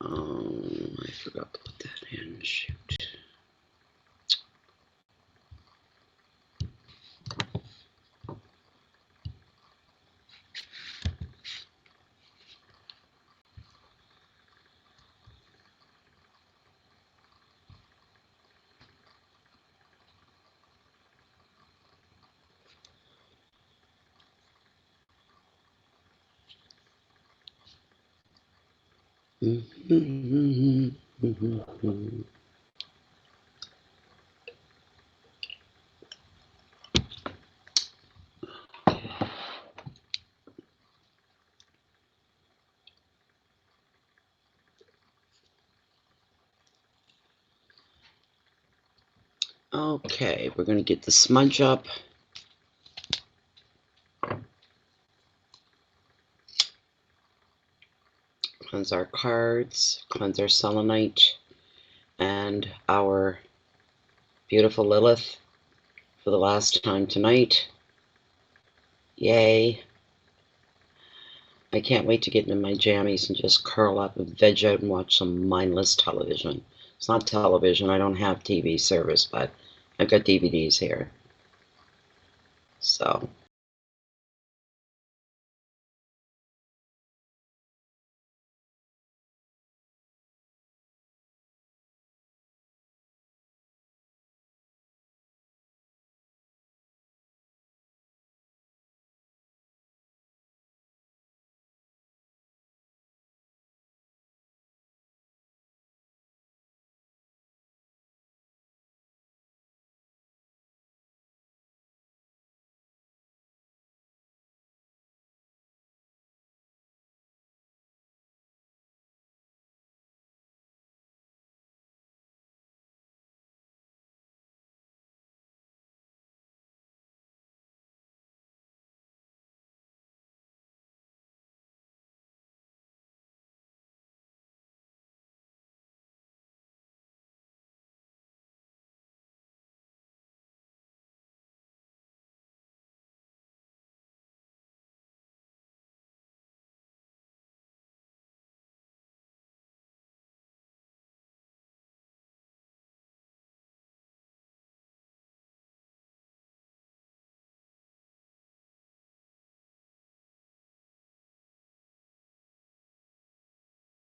I forgot to put that in. Shoot. Okay, we're going to get the smudge up. Cleanse our cards, cleanse our selenite, and our beautiful Lilith for the last time tonight. Yay. I can't wait to get into my jammies and just curl up and veg out and watch some mindless television. It's not television, I don't have TV service, but I've got DVDs here. So.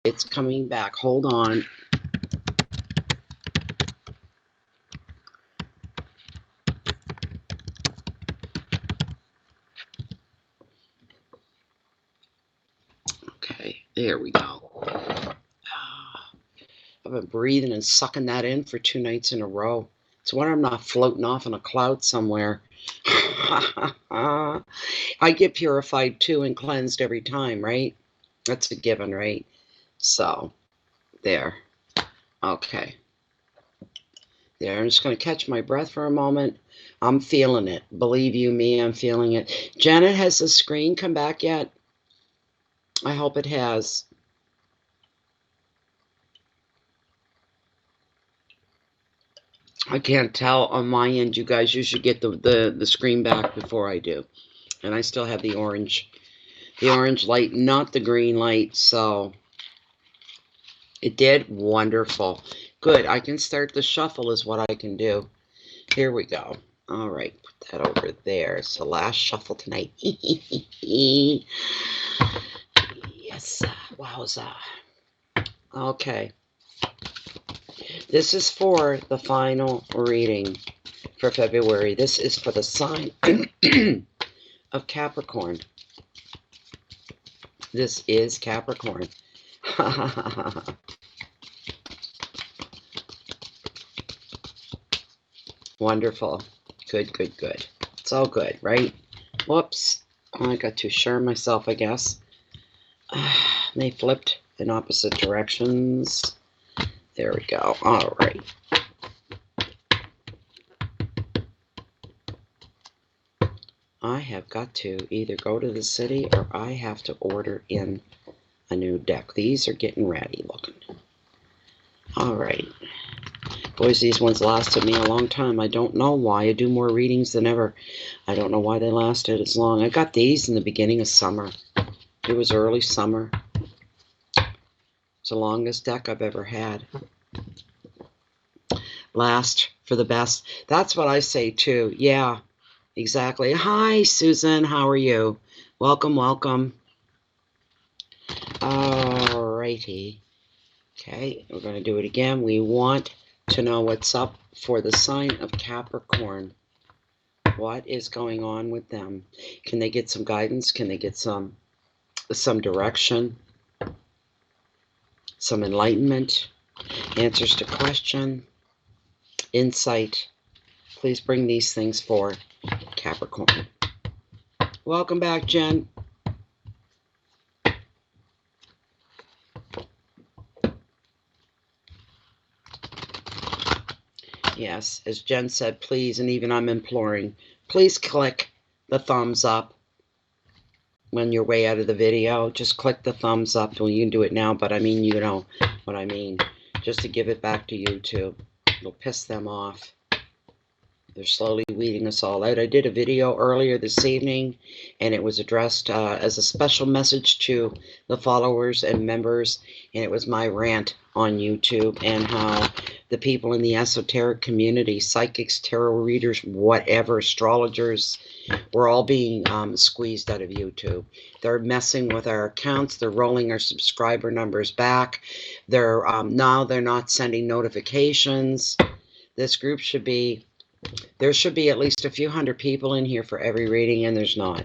It's coming back. Hold on. Okay, there we go. I've been breathing and sucking that in for 2 nights in a row. It's why I'm not floating off in a cloud somewhere. I get purified too and cleansed every time, right? That's a given, right? So, there. Okay. There, I'm just going to catch my breath for a moment. I'm feeling it. Believe you me, I'm feeling it. Janet, has the screen come back yet? I hope it has. I can't tell on my end. You guys usually get the screen back before I do. And I still have the orange light, not the green light. So it did wonderful. Good. I can start the shuffle is what I can do. Here we go. All right. Put that over there. It's the last shuffle tonight. Yes. Wowza. Okay. This is for the final reading for February. This is for the sign of Capricorn. This is Capricorn. Wonderful. Good, good, good. It's all good, right? Whoops. I got too sure of myself, I guess. They flipped in opposite directions. There we go. All right. I have got to either go to the city or I have to order in a new deck. These are getting ratty looking. All right. Boys, these ones lasted me a long time. I don't know why. I do more readings than ever. I don't know why they lasted as long. I got these in the beginning of summer. It was early summer. It's the longest deck I've ever had. Last for the best. That's what I say too. Yeah, exactly. Hi, Susan. How are you? Welcome, welcome. Alrighty. Okay, we're going to do it again. We want to know what's up for the sign of Capricorn. What is going on with them? Can they get some guidance? Can they get some direction? Some enlightenment? Answers to question? Insight? Please bring these things for Capricorn. Welcome back, Jen. Yes, as Jen said, please, and even I'm imploring, please click the thumbs up when you're way out of the video. Just click the thumbs up. Well, you can do it now, but I mean, you know what I mean. Just to give it back to YouTube. It'll piss them off. They're slowly weeding us all out. I did a video earlier this evening, and it was addressed as a special message to the followers and members, and it was my rant on YouTube and how the people in the esoteric community, psychics, tarot readers, whatever, astrologers, we're all being squeezed out of YouTube. They're messing with our accounts. They're rolling our subscriber numbers back. They're now they're not sending notifications. This group should be... There should be at least a few hundred people in here for every reading, and there's not.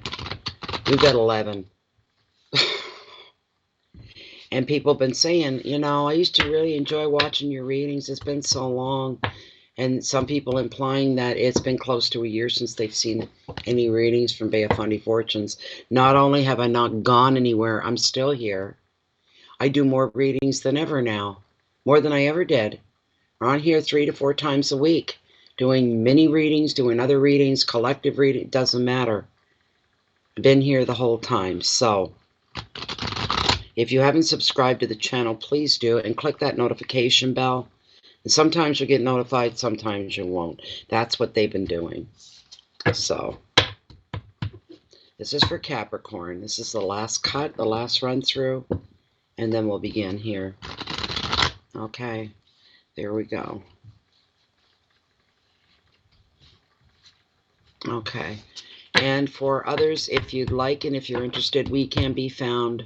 We've got 11. And people have been saying, you know, I used to really enjoy watching your readings. It's been so long. And some people implying that it's been close to a year since they've seen any readings from Bay of Fundy Fortunes. Not only have I not gone anywhere, I'm still here. I do more readings than ever now. More than I ever did. We're on here 3 to 4 times a week. Doing mini readings, doing other readings, collective reading, doesn't matter. I've been here the whole time. So, if you haven't subscribed to the channel, please do, and click that notification bell. And sometimes you'll get notified, sometimes you won't. That's what they've been doing. So, this is for Capricorn. This is the last cut, the last run through, and then we'll begin here. Okay, there we go. Okay, and for others, if you'd like and if you're interested, we can be found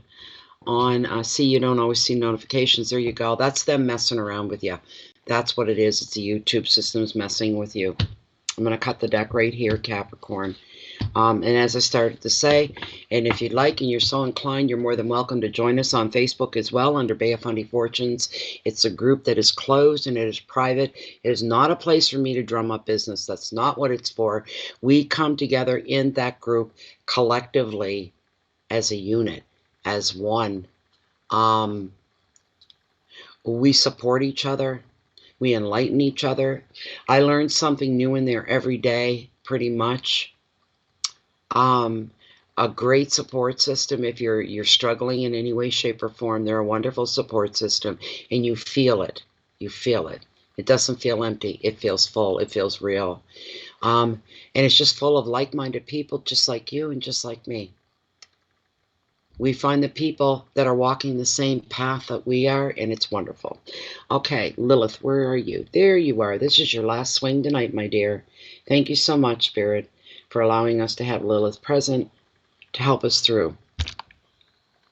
on see you don't always see notifications. There you go. That's them messing around with you. That's what it is. It's the YouTube system's messing with you. I'm going to cut the deck right here, Capricorn. And as I started to say, and if you'd like and you're so inclined, you're more than welcome to join us on Facebook as well under Bay of Fundy Fortunes. It's a group that is closed and it is private. It is not a place for me to drum up business. That's not what it's for. We come together in that group collectively as a unit, as one. We support each other. We enlighten each other. I learn something new in there every day, pretty much. A great support system. If you're struggling in any way, shape, or form, they're a wonderful support system, and you feel it. You feel it. It doesn't feel empty. It feels full. It feels real. And it's just full of like-minded people, just like you and just like me. We find the people that are walking the same path that we are, and it's wonderful. Okay, Lilith, where are you? There you are. This is your last swing tonight, my dear. Thank you so much, Spirit, for allowing us to have Lilith present to help us through,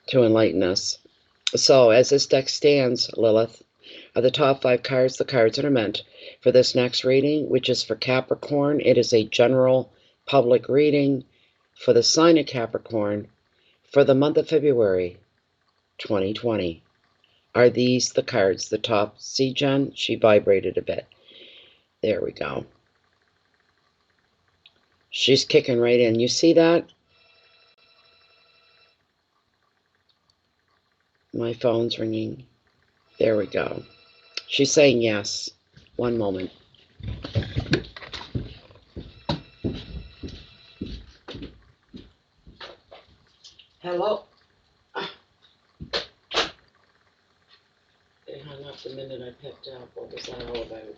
to enlighten us. So, as this deck stands, Lilith, are the top 5 cards the cards that are meant for this next reading, which is for Capricorn. It is a general public reading for the sign of Capricorn for the month of February 2020. Are these the cards? The top, see, Jen? She vibrated a bit. There we go. She's kicking right in. You see that? My phone's ringing. There we go. She's saying yes. One moment. Hello? They hung up the minute I picked up. What was that all about?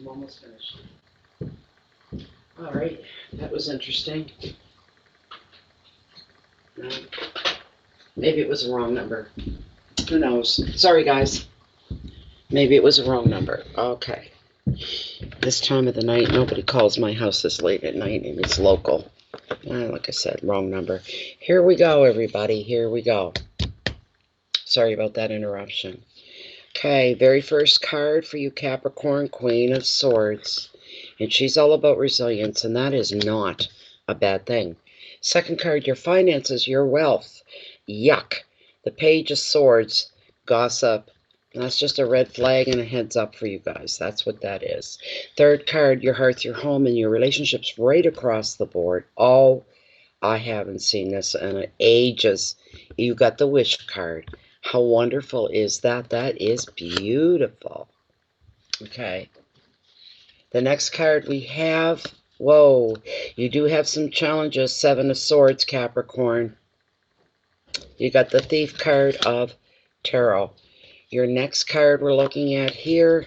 I'm almost finished. All right, that was interesting. Maybe it was a wrong number. Who knows? Sorry, guys. Maybe it was a wrong number. Okay. This time of the night, nobody calls my house this late at night, and it's local. Like I said, wrong number. Here we go, everybody. Here we go. Sorry about that interruption. Okay, very first card for you, Capricorn, Queen of Swords. And she's all about resilience, and that is not a bad thing. Second card, your finances, your wealth. Yuck. The Page of Swords, gossip. That's just a red flag and a heads up for you guys. That's what that is. Third card, your hearth, your home, and your relationships right across the board. Oh, I haven't seen this in ages. You got the Wish card. How wonderful is that? That is beautiful. Okay. The next card we have, whoa, you do have some challenges. Seven of Swords, Capricorn. You got the Thief card of Tarot. Your next card we're looking at here,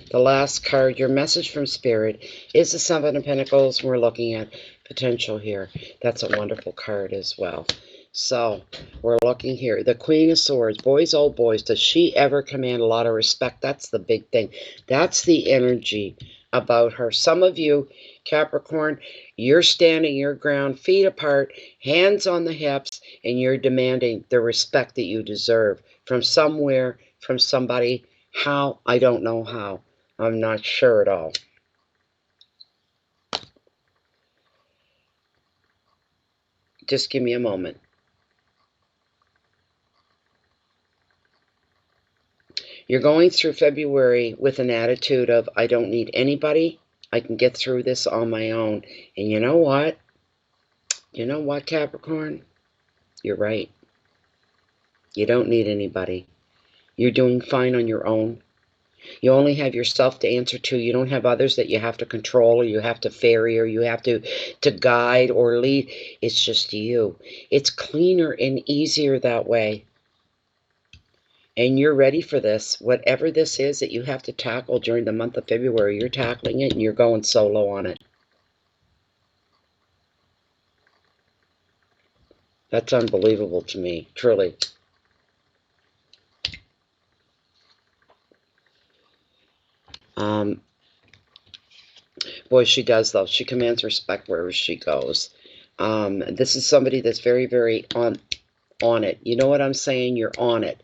the last card, your message from Spirit, is the Seven of Pentacles. We're looking at potential here. That's a wonderful card as well. So we're looking here. The Queen of Swords, boys, old boys. Does she ever command a lot of respect? That's the big thing. That's the energy about her. Some of you, Capricorn, you're standing your ground, feet apart, hands on the hips, and you're demanding the respect that you deserve from somewhere, from somebody. How? I don't know how. I'm not sure at all. Just give me a moment. You're going through February with an attitude of, I don't need anybody. I can get through this on my own. And you know what? You know what, Capricorn? You're right. You don't need anybody. You're doing fine on your own. You only have yourself to answer to. You don't have others that you have to control, or you have to ferry, or you have to guide or lead. It's just you. It's cleaner and easier that way. And you're ready for this. Whatever this is that you have to tackle during the month of February, you're tackling it and you're going solo on it. That's unbelievable to me, truly. Boy, she does, though. She commands respect wherever she goes. This is somebody that's very, very on it. You know what I'm saying? You're on it.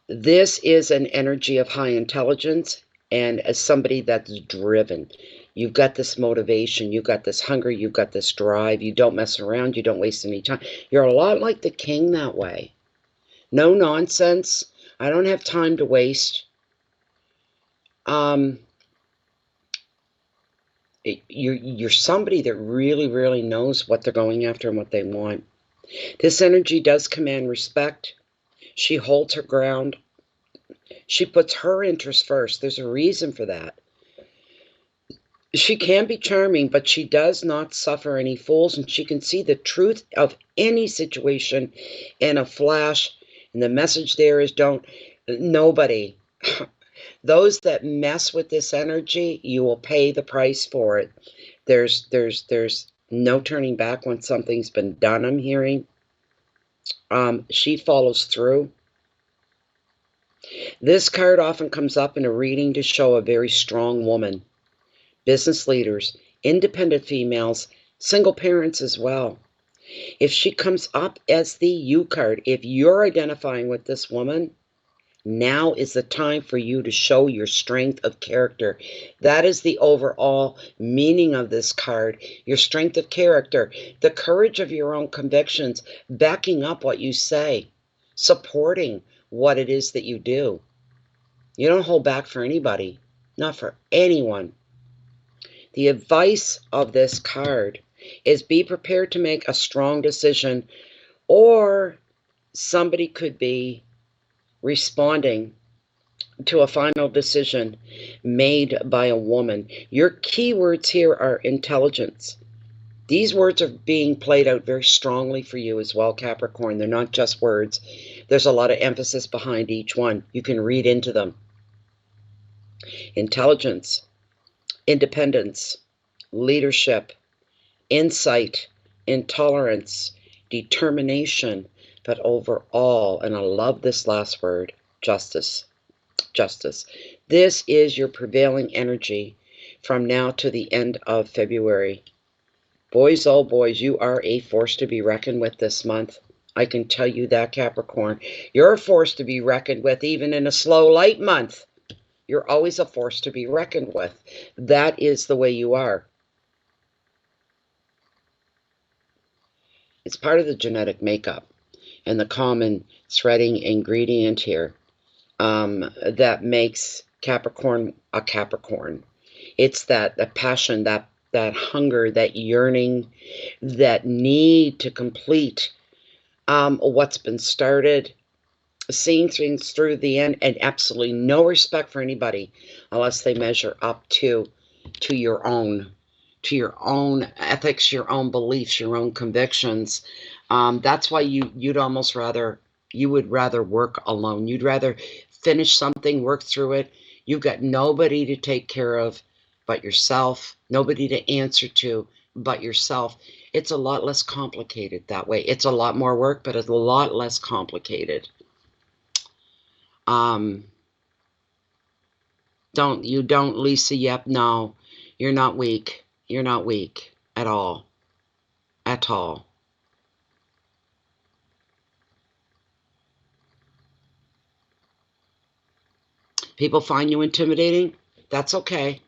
This is an energy of high intelligence, and as somebody that's driven. You've got this motivation, you've got this hunger, you've got this drive. You don't mess around, you don't waste any time. You're a lot like the king that way. No nonsense. I don't have time to waste. You're somebody that really, really knows what they're going after and what they want. This energy does command respect. She holds her ground. She puts her interests first. There's a reason for that. She can be charming, but she does not suffer any fools, and she can see the truth of any situation in a flash. And the message there is nobody. Those that mess with this energy, you will pay the price for it. There's no turning back when something's been done, I'm hearing. She follows through. This card often comes up in a reading to show a very strong woman. Business leaders, independent females, single parents as well. If she comes up as the You card, if you're identifying with this woman, now is the time for you to show your strength of character. That is the overall meaning of this card. Your strength of character, the courage of your own convictions, backing up what you say, supporting what it is that you do. You don't hold back for anybody, not for anyone. The advice of this card is be prepared to make a strong decision, or somebody could be responding to a final decision made by a woman. Your keywords here are intelligence, These words are being played out very strongly for you as well, Capricorn. They're not just words. There's a lot of emphasis behind each one. You can read into them. Intelligence, independence, leadership, insight, intolerance, determination, but overall, and I love this last word, justice. Justice. This is your prevailing energy from now to the end of February. Boys, oh boys, you are a force to be reckoned with this month. I can tell you that, Capricorn. You're a force to be reckoned with even in a slow, light month. You're always a force to be reckoned with. That is the way you are. It's part of the genetic makeup and the common threading ingredient here that makes Capricorn a Capricorn. It's that passion, that hunger, that yearning, that need to complete what's been started, seeing things through the end, and absolutely no respect for anybody unless they measure up to your own ethics, your own beliefs, your own convictions. That's why you would rather work alone. You'd rather finish something, work through it. You've got nobody to take care of but yourself, nobody to answer to but yourself. It's a lot less complicated that way. It's a lot more work, but it's a lot less complicated. Don't, Lisa, yep, no, you're not weak. You're not weak at all. At all. People find you intimidating? That's okay.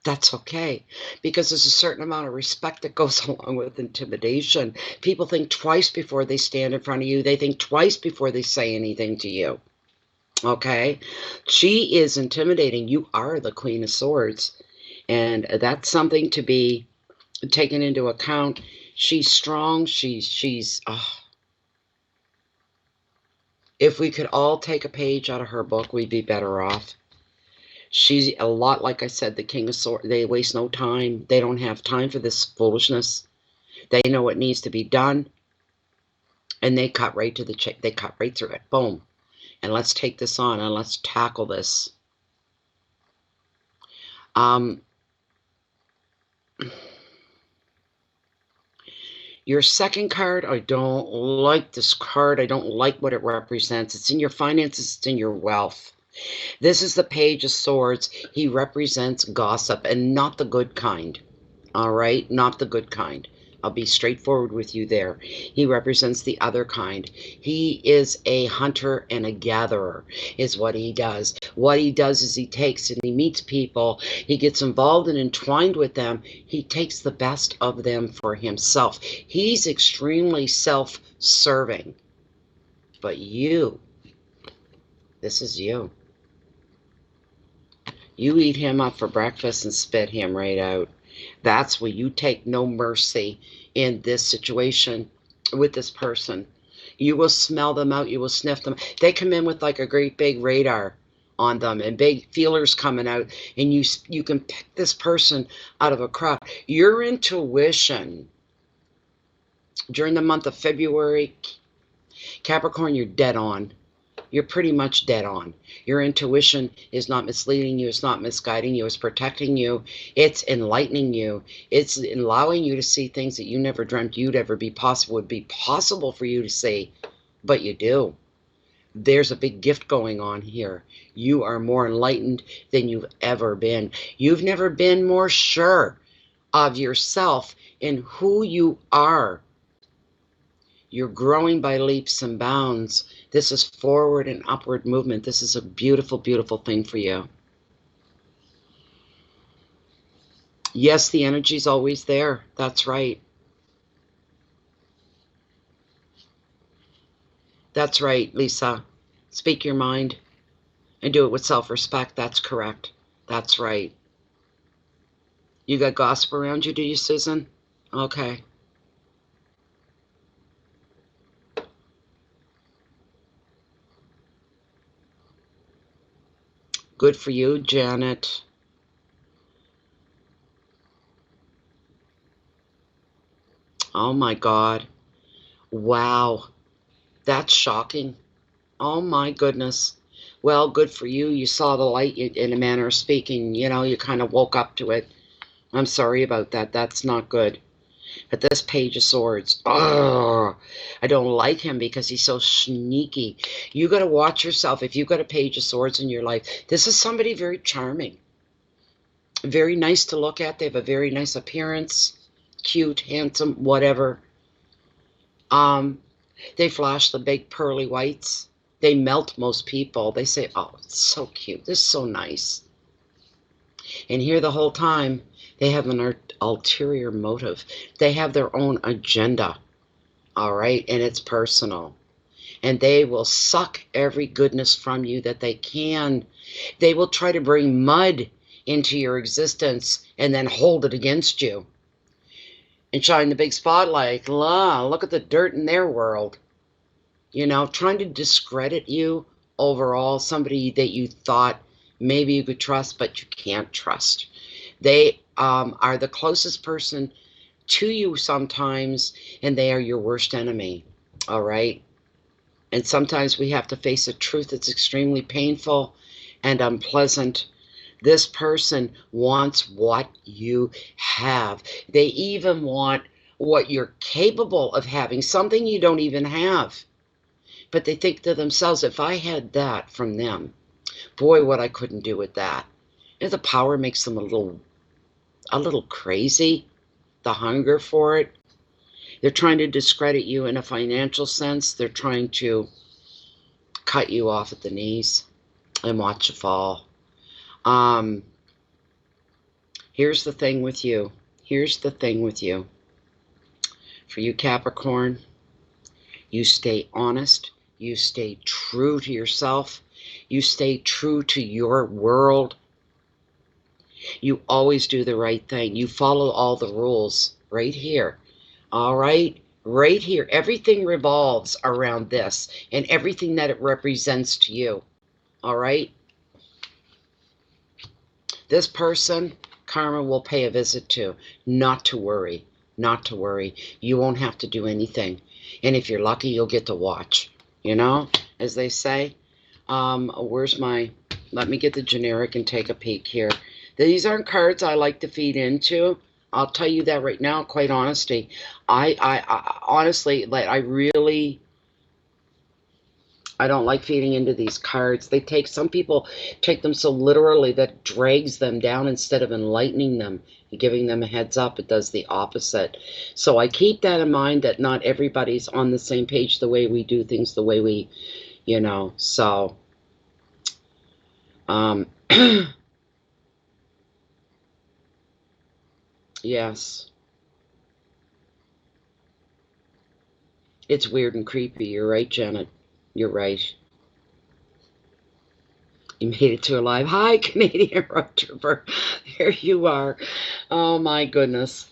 That's okay. Because there's a certain amount of respect that goes along with intimidation. People think twice before they stand in front of you. They think twice before they say anything to you. Okay? She is intimidating. You are the Queen of Swords. And that's something to be taken into account. She's strong. She's if we could all take a page out of her book, we'd be better off. She's a lot, like I said, the King of Swords. They waste no time. They don't have time for this foolishness. They know what needs to be done, and they cut right to the chase. They cut right through it. Boom. And let's take this on, and let's tackle this. Your second card, I don't like this card. I don't like what it represents. It's in your finances. It's in your wealth. This is the Page of Swords. He represents gossip, and not the good kind. All right? Not the good kind. I'll be straightforward with you there. He represents the other kind. He is a hunter and a gatherer, is what he does. What he does is he takes and he meets people. He gets involved and entwined with them. He takes the best of them for himself. He's extremely self-serving. But you, this is you. You eat him up for breakfast and spit him right out. That's where you take no mercy in this situation with this person. You will smell them out. You will sniff them. They come in with like a great big radar on them and big feelers coming out, and you can pick this person out of a crowd. Your intuition during the month of February, Capricorn, you're dead on. You're pretty much dead on. Your intuition is not misleading you. It's not misguiding you. It's protecting you. It's enlightening you. It's allowing you to see things that you never dreamt would be possible for you to see, but you do. There's a big gift going on here. You are more enlightened than you've ever been. You've never been more sure of yourself and who you are. You're growing by leaps and bounds. This is forward and upward movement. This is a beautiful, beautiful thing for you. Yes, the energy's always there. That's right. That's right, Lisa. Speak your mind and do it with self-respect. That's correct. That's right. You got gossip around you, do you, Susan? Okay. Good for you, Janet. Oh my God. Wow. That's shocking. Oh my goodness. Well, good for you. You saw the light in a manner of speaking. You know, you kind of woke up to it. I'm sorry about that. That's not good. But this Page of Swords, oh, I don't like him because he's so sneaky. You got to watch yourself. If you've got a Page of Swords in your life, this is somebody very charming, very nice to look at. They have a very nice appearance, cute, handsome, whatever. They flash the big pearly whites. They melt most people. They say, oh, it's so cute. This is so nice. And here the whole time, they have an ulterior motive. They have their own agenda, all right? And it's personal. And they will suck every goodness from you that they can. They will try to bring mud into your existence and then hold it against you. And shine the big spotlight. Look at the dirt in their world. You know, trying to discredit you overall, somebody that you thought maybe you could trust, but you can't trust. They are the closest person to you sometimes, and they are your worst enemy, all right? And sometimes we have to face a truth that's extremely painful and unpleasant. This person wants what you have. They even want what you're capable of having, something you don't even have. But they think to themselves, if I had that from them, boy, what I couldn't do with that. And the power makes them a little crazy, the hunger for it. They're trying to discredit you in a financial sense. They're trying to cut you off at the knees and watch you fall. Here's the thing with you. Here's the thing with you. For you, Capricorn, you stay honest. You stay true to yourself. You stay true to your world. You always do the right thing. You follow all the rules right here. All right? Right here. Everything revolves around this and everything that it represents to you. All right? This person, karma will pay a visit to. Not to worry. Not to worry. You won't have to do anything. And if you're lucky, you'll get to watch. You know, as they say. Where's my... Let me get the generic and take a peek here. These aren't cards I like to feed into. I'll tell you that right now, quite honestly. I honestly, like, I don't like feeding into these cards. Some people take them so literally that it drags them down instead of enlightening them and giving them a heads up. It does the opposite. So I keep that in mind, that not everybody's on the same page the way we do things, the way we, you know, so. Yes. It's weird and creepy. You're right, Janet. You're right. You made it to alive. Hi, Canadian Road Trooper. There you are. Oh, my goodness.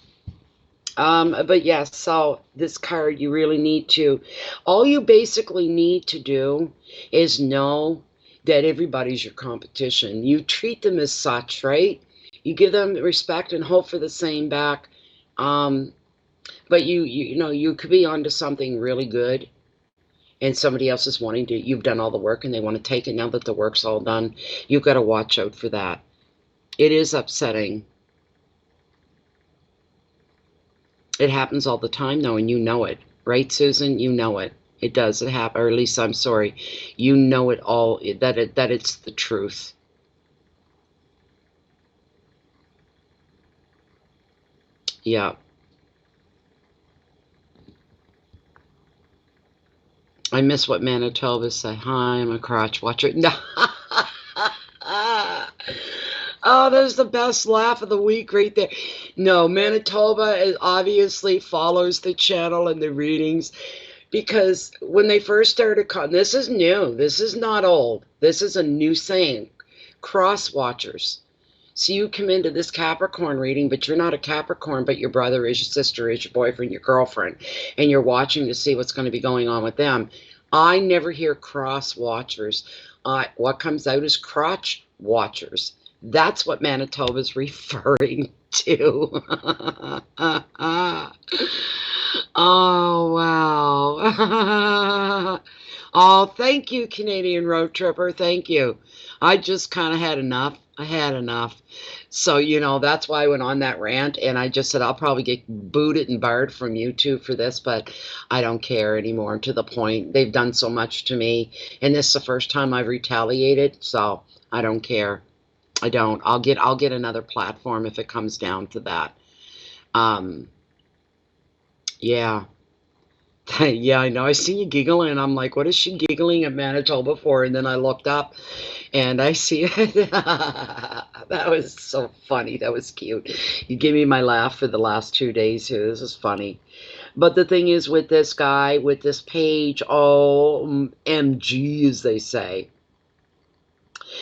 But yes, so this card, you really need to, all you basically need to do is know that everybody's your competition. You treat them as such, right? You give them respect and hope for the same back. But you know, you could be onto something really good, and somebody else is wanting to, you've done all the work and they want to take it now that the work's all done. You've got to watch out for that. It is upsetting. It happens all the time, though, and you know it. Right, Susan? You know it. It does. It happen, or at least I'm sorry. You know it all, that it's the truth. Yeah. I miss what Manitoba say. Hi, I'm a crotch watcher. No. Oh, there's the best laugh of the week right there. No, Manitoba obviously follows the channel and the readings, because when they first started, this is new. This is not old. This is a new saying. Cross watchers. So you come into this Capricorn reading, but you're not a Capricorn, but your brother is, your sister is, your boyfriend, your girlfriend, and you're watching to see what's going to be going on with them. I never hear cross watchers. What comes out is crotch watchers. That's what Manitoba's referring to. Oh, wow. Oh, thank you, Canadian road tripper. Thank you. I just kind of had enough. I had enough. So, that's why I went on that rant, and I just said I'll probably get booted and barred from YouTube for this, but I don't care anymore. To the point, they've done so much to me, and this is the first time I've retaliated, so I don't care. I don't. I'll get another platform if it comes down to that. Um, yeah. Yeah, I know. I see you giggling, and I'm like, what is she giggling at Manitoba for? And then I looked up, and I see it. That was so funny. That was cute. You gave me my laugh for the last 2 days here. This is funny. But the thing is, with this guy, with this page, OMG, as they say,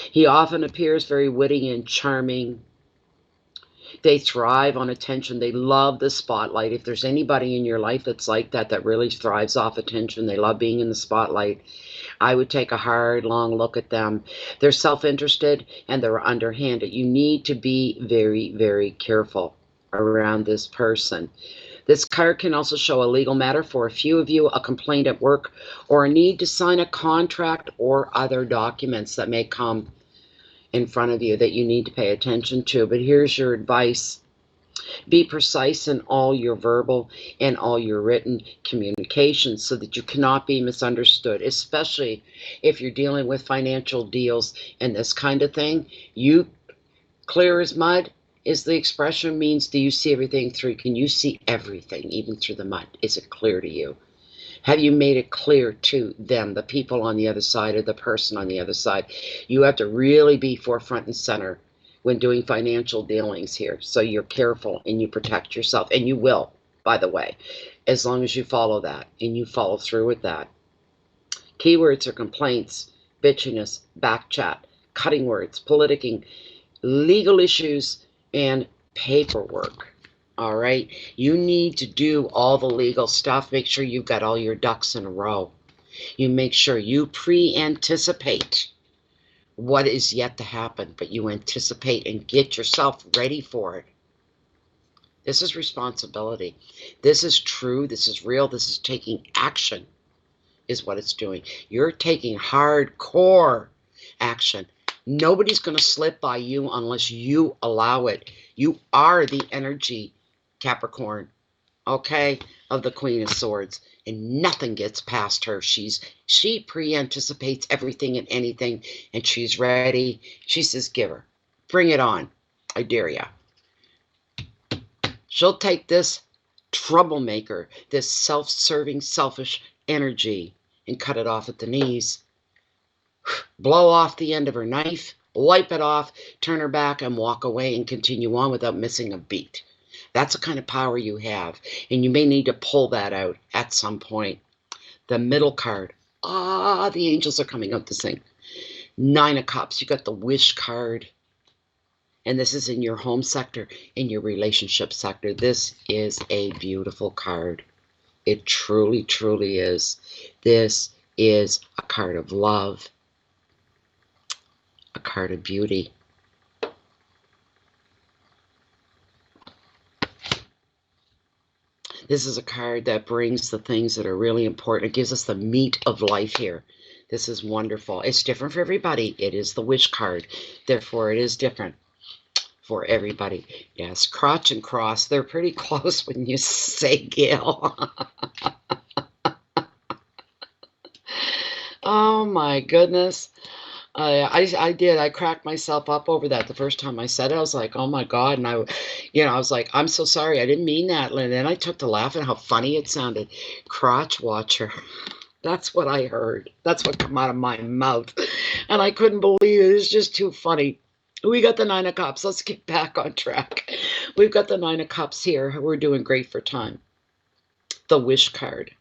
he often appears very witty and charming. They thrive on attention. They love the spotlight. If there's anybody in your life that's like that, that really thrives off attention, they love being in the spotlight, I would take a hard, long look at them. They're self-interested and they're underhanded. You need to be very, very careful around this person. This card can also show a legal matter for a few of you, a complaint at work, or a need to sign a contract or other documents that may come in front of you that you need to pay attention to. But here's your advice. Be precise in all your verbal and all your written communications so that you cannot be misunderstood, especially if you're dealing with financial deals and this kind of thing. You clear as mud is the expression, means do you see everything through? Can you see everything, even through the mud? Is it clear to you? Have you made it clear to them, the people on the other side, or the person on the other side? You have to really be forefront and center when doing financial dealings here. So you're careful and you protect yourself. And you will, by the way, as long as you follow that and you follow through with that. Keywords are complaints, bitchiness, backchat, cutting words, politicking, legal issues, and paperwork. All right, you need to do all the legal stuff. Make sure you've got all your ducks in a row. You make sure you pre-anticipate what is yet to happen, but you anticipate and get yourself ready for it. This is responsibility. This is true. This is real. This is taking action, is what it's doing. You're taking hardcore action. Nobody's going to slip by you unless you allow it. You are the energy, Capricorn, okay, of the Queen of Swords, and nothing gets past her. She pre-anticipates everything and anything, and she's ready. She says, give her. Bring it on. I dare ya. She'll take this troublemaker, this self-serving, selfish energy, and cut it off at the knees. Blow off the end of her knife, wipe it off, turn her back, and walk away and continue on without missing a beat. That's the kind of power you have, and you may need to pull that out at some point. The middle card. The angels are coming out to sing. 9 of Cups. You got the Wish card. And this is in your home sector, in your relationship sector. This is a beautiful card. It truly, truly is. This is a card of love, a card of beauty. This is a card that brings the things that are really important. It gives us the meat of life here. This is wonderful. It's different for everybody. It is the Wish card. Therefore, it is different for everybody. Yes, crotch and cross. They're pretty close when you say Gail. Oh, my goodness. I did. I cracked myself up over that the first time I said it. I was like, oh my God. And I was like, I'm so sorry. I didn't mean that. And then I took to laughing how funny it sounded. Crotch watcher. That's what I heard. That's what came out of my mouth. And I couldn't believe it. It was just too funny. We got the 9 of Cups. Let's get back on track. We've got the 9 of Cups here. We're doing great for time. The Wish card.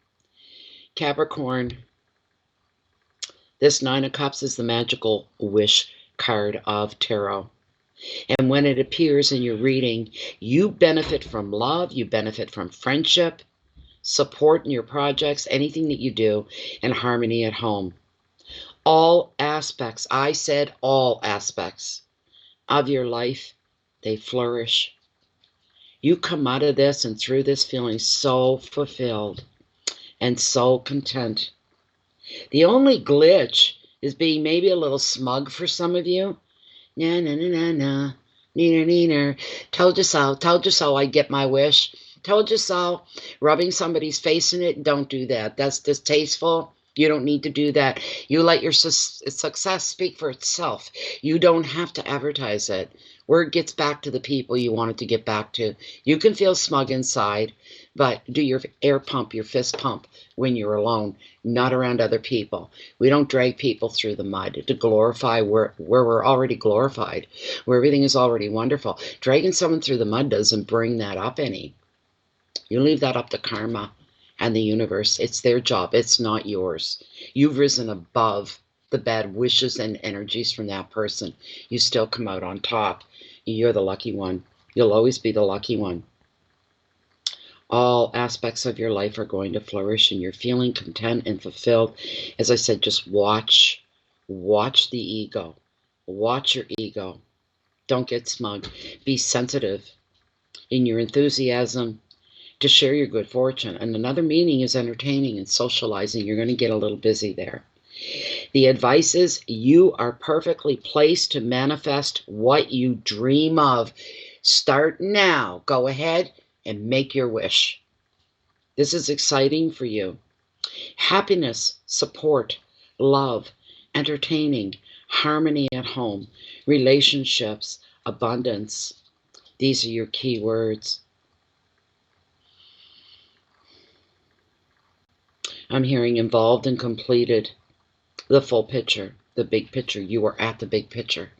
Capricorn. This 9 of Cups is the magical wish card of tarot. And when it appears in your reading, you benefit from love, you benefit from friendship, support in your projects, anything that you do, and harmony at home. All aspects, I said all aspects of your life, they flourish. You come out of this and through this feeling so fulfilled and so content. The only glitch is being maybe a little smug for some of you. Na na na na na. Neener neener. Told you so I'd get my wish. Told you so. Rubbing somebody's face in it, don't do that. That's distasteful. You don't need to do that. You let your success speak for itself. You don't have to advertise it. Word gets back to the people you want it to get back to. You can feel smug inside, but do your air pump, your fist pump when you're alone, not around other people. We don't drag people through the mud to glorify where we're already glorified, where everything is already wonderful. Dragging someone through the mud doesn't bring that up any. You leave that up to karma and the universe. It's their job. It's not yours. You've risen above the bad wishes and energies from that person. You still come out on top. You're the lucky one. You'll always be the lucky one. All aspects of your life are going to flourish and you're feeling content and fulfilled. As I said, just watch the ego. Watch your ego. Don't get smug. Be sensitive in your enthusiasm to share your good fortune. And another meaning is entertaining and socializing. You're going to get a little busy there. The advice is you are perfectly placed to manifest what you dream of. Start now. Go ahead and make your wish. This is exciting for you. Happiness, support, love, entertaining, harmony at home, relationships, abundance. These are your key words. I'm hearing involved and completed. The full picture, the big picture. You are at the big picture.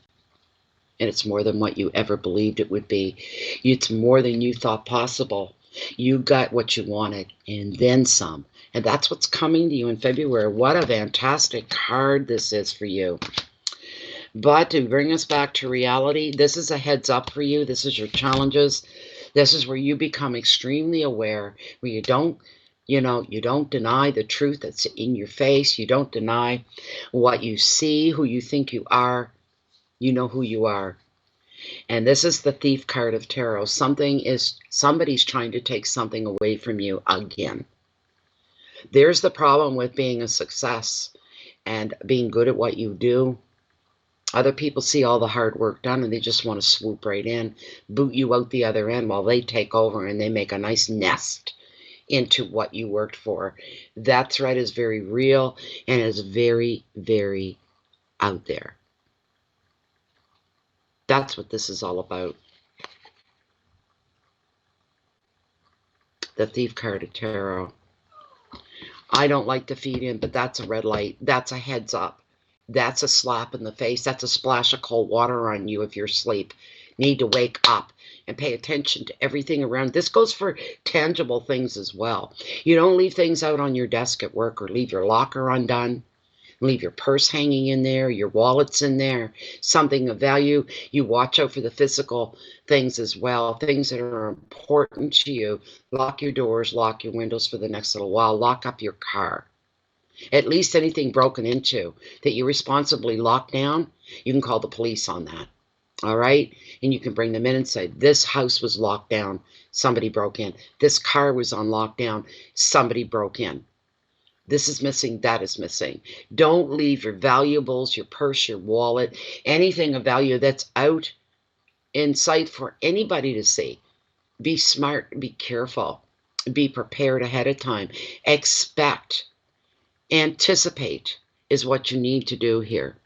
And it's more than what you ever believed it would be. It's more than you thought possible. You got what you wanted and then some. And that's what's coming to you in February. What a fantastic card this is for you. But to bring us back to reality, this is a heads up for you. This is your challenges. This is where you become extremely aware, where you don't deny the truth that's in your face. You don't deny what you see, who you think you are. You know who you are. And this is the Thief card of Tarot. Somebody's trying to take something away from you again. There's the problem with being a success and being good at what you do. Other people see all the hard work done and they just want to swoop right in, boot you out the other end while they take over and they make a nice nest into what you worked for. That threat is very real and is very, very out there. That's what this is all about. The Thief card of Tarot. I don't like to feed in, but that's a red light. That's a heads up. That's a slap in the face. That's a splash of cold water on you if you're asleep. Need to wake up and pay attention to everything around. This goes for tangible things as well. You don't leave things out on your desk at work or leave your locker undone. Leave your purse hanging in there, your wallet's in there, something of value. You watch out for the physical things as well, things that are important to you. Lock your doors, lock your windows for the next little while. Lock up your car. At least anything broken into that you responsibly lock down, you can call the police on that. All right? And you can bring them in and say, this house was locked down. Somebody broke in. This car was on lockdown. Somebody broke in. This is missing, that is missing. Don't leave your valuables, your purse, your wallet, anything of value that's out in sight for anybody to see. Be smart, be careful, be prepared ahead of time. Expect, anticipate is what you need to do here.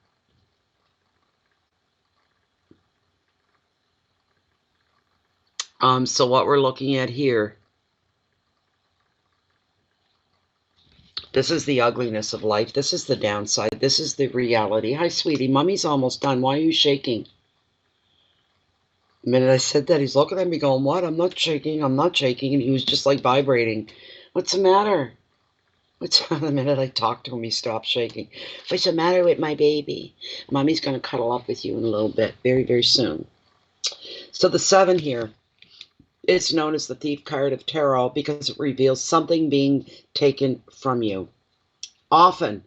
So what we're looking at here, this is the ugliness of life. This is the downside. This is the reality. Hi, sweetie. Mommy's almost done. Why are you shaking? The minute I said that, he's looking at me going, what? I'm not shaking. I'm not shaking. And he was just like vibrating. What's the matter? The minute I talked to him, he stopped shaking. What's the matter with my baby? Mommy's going to cuddle up with you in a little bit. Very, very soon. So the 7 here. It's known as the Thief card of Tarot because it reveals something being taken from you. Often,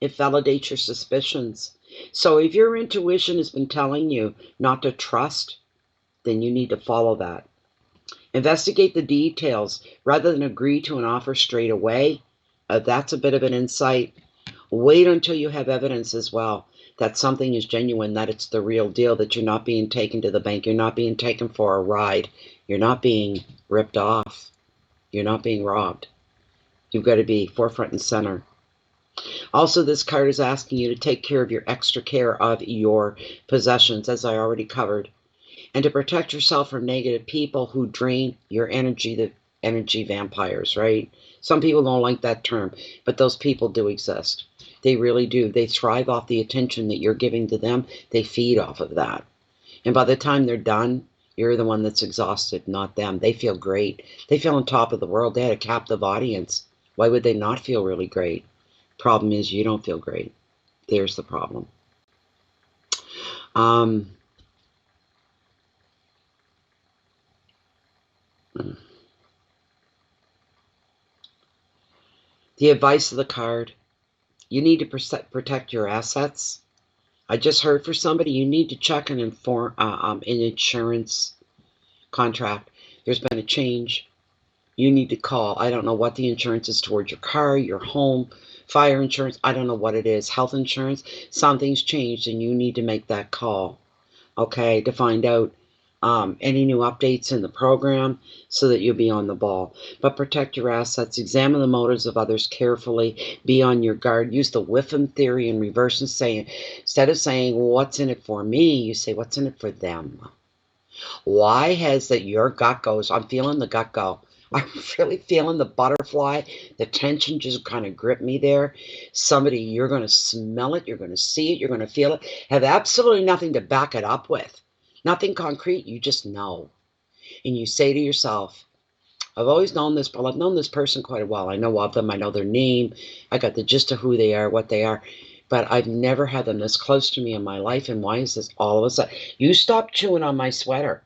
it validates your suspicions. So if your intuition has been telling you not to trust, then you need to follow that. Investigate the details rather than agree to an offer straight away. That's a bit of an insight. Wait until you have evidence as well that something is genuine, that it's the real deal, that you're not being taken to the bank, you're not being taken for a ride, you're not being ripped off, you're not being robbed. You've got to be forefront and center. Also, this card is asking you to take care of your extra care of your possessions, as I already covered, and to protect yourself from negative people who drain your energy, the energy vampires, right? Some people don't like that term, but those people do exist. They really do. They thrive off the attention that you're giving to them. They feed off of that. And by the time they're done, you're the one that's exhausted, not them. They feel great. They feel on top of the world. They had a captive audience. Why would they not feel really great? Problem is, you don't feel great. There's the problem. The advice of the card: you need to protect your assets. I just heard for somebody, you need to check an insurance contract. There's been a change. You need to call. I don't know what the insurance is towards your car, your home, fire insurance. I don't know what it is. Health insurance. Something's changed and you need to make that call, okay, to find out any new updates in the program so that you'll be on the ball. But protect your assets. Examine the motives of others carefully. Be on your guard. Use the Whiffin theory in reverse and say, instead of saying, well, what's in it for me, you say, what's in it for them? Why has that your gut goes, I'm feeling the gut go. I'm really feeling the butterfly. The tension just kind of gripped me there. Somebody, you're going to smell it. You're going to see it. You're going to feel it. Have absolutely nothing to back it up with. Nothing concrete. You just know. And you say to yourself, I've always known this, but I've known this person quite a while. I know of them. I know their name. I got the gist of who they are, what they are. But I've never had them this close to me in my life. And why is this all of a sudden? You stop chewing on my sweater.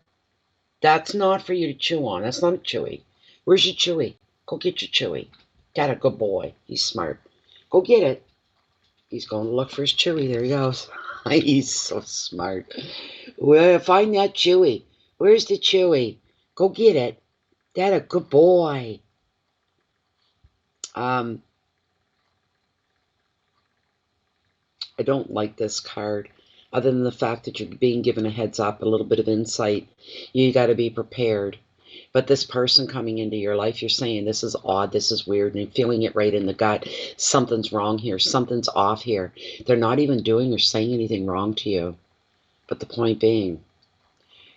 That's not for you to chew on. That's not a chewy. Where's your chewy? Go get your chewy. Dad, a good boy. He's smart. Go get it. He's going to look for his chewy. There he goes. He's so smart. Well, find that chewy. Where's the chewy? Go get it. Dad, a good boy. I don't like this card, other than the fact that you're being given a heads up, a little bit of insight. You got to be prepared. But this person coming into your life, you're saying, this is odd, this is weird, and feeling it right in the gut. Something's wrong here. Something's off here. They're not even doing or saying anything wrong to you. But the point being,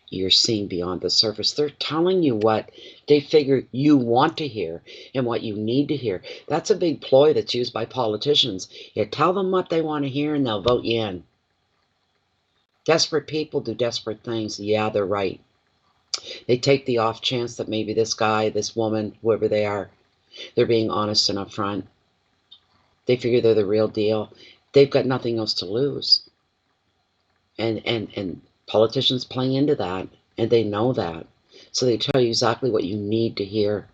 you're seeing beyond the surface. They're telling you what they figure you want to hear and what you need to hear. That's a big ploy that's used by politicians. You tell them what they want to hear and they'll vote you in. Desperate people do desperate things. Yeah, they're right. They take the off chance that maybe this guy, this woman, whoever they are, they're being honest and upfront. They figure they're the real deal. They've got nothing else to lose. And politicians play into that, and they know that. So they tell you exactly what you need to hear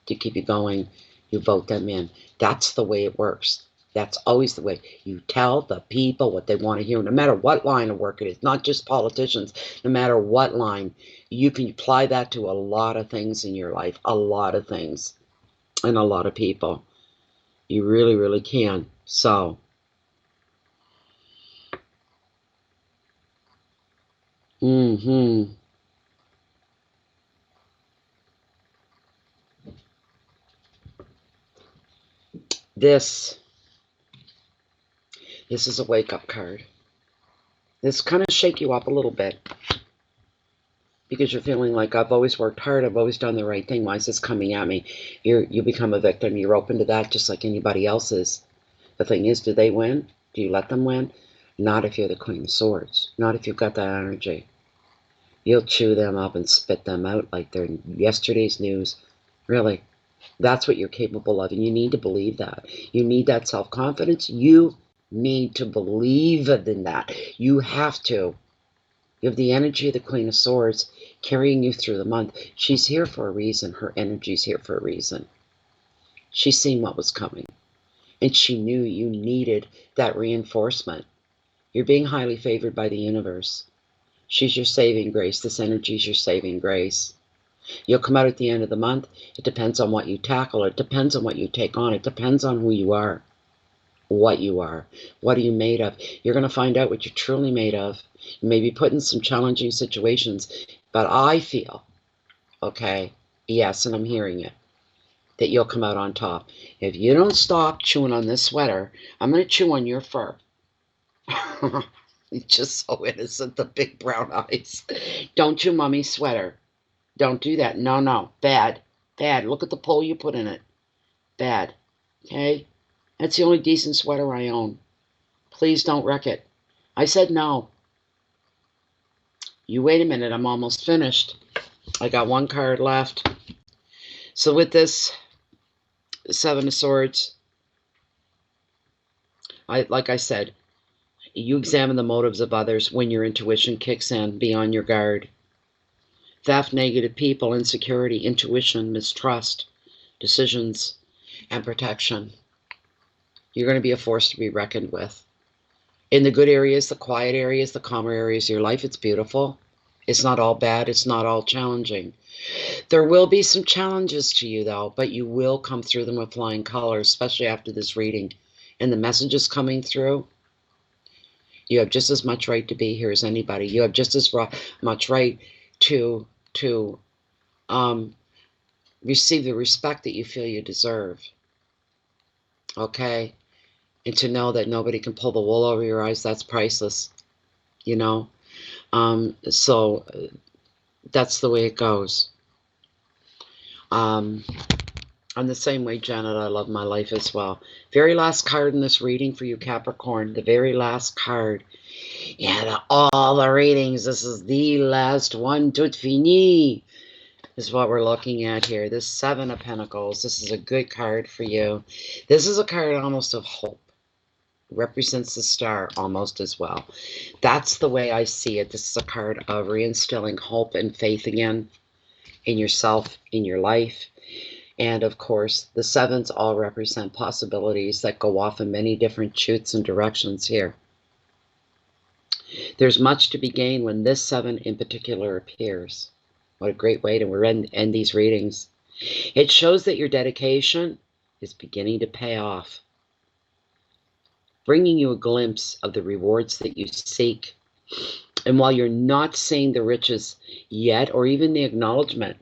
to keep you going. You vote them in. That's the way it works. That's always the way. You tell the people what they want to hear, no matter what line of work it is, not just politicians, no matter what line. You can apply that to a lot of things in your life, a lot of things, and a lot of people. You really, really can. So, This is a wake-up card. This kind of shake you up a little bit because you're feeling like, I've always worked hard, I've always done the right thing. Why is this coming at me? You become a victim. You're open to that just like anybody else is. The thing is, do they win? Do you let them win? Not if you're the Queen of Swords. Not if you've got that energy. You'll chew them up and spit them out like they're yesterday's news. Really. That's what you're capable of, and you need to believe that. You need that self-confidence. You need to believe in that. You have to. You have the energy of the Queen of Swords carrying you through the month. She's here for a reason. Her energy's here for a reason. She's seen what was coming, and she knew you needed that reinforcement. You're being highly favored by the universe. She's your saving grace. This energy is your saving grace. You'll come out at the end of the month. It depends on what you tackle. It depends on what you take on. It depends on who you are, what you are. What are you made of? You're going to find out what you're truly made of. You may be put in some challenging situations, but I feel, okay, yes, and I'm hearing it, that you'll come out on top. If you don't stop chewing on this sweater, I'm going to chew on your fur. It's just so innocent, the big brown eyes. Don't chew mommy's sweater. Don't do that. No, no. Bad. Bad. Look at the pole you put in it. Bad. Okay? That's the only decent sweater I own. Please don't wreck it. I said no. You wait a minute. I'm almost finished. I got one card left. So with this Seven of Swords, like I said, you examine the motives of others when your intuition kicks in. Be on your guard. Theft, negative people, insecurity, intuition, mistrust, decisions, and protection. You're going to be a force to be reckoned with. In the good areas, the quiet areas, the calmer areas of your life, it's beautiful. It's not all bad. It's not all challenging. There will be some challenges to you, though, but you will come through them with flying colors, especially after this reading. And the messages coming through, you have just as much right to be here as anybody. You have just as much right to receive the respect that you feel you deserve. Okay? And to know that nobody can pull the wool over your eyes, that's priceless. You know? So that's the way it goes. I'm the same way, Janet. I love my life as well. Very last card in this reading for you, Capricorn. The very last card. Yeah, all the readings. This is the last one. Tout fini is what we're looking at here. This Seven of Pentacles. This is a good card for you. This is a card almost of hope. Represents the star almost as well. That's the way I see it. This is a card of reinstilling hope and faith again in yourself, in your life. And of course, the sevens all represent possibilities that go off in many different shoots and directions here. There's much to be gained when this seven in particular appears. What a great way to end these readings. It shows that your dedication is beginning to pay off, bringing you a glimpse of the rewards that you seek. And while you're not seeing the riches yet, or even the acknowledgement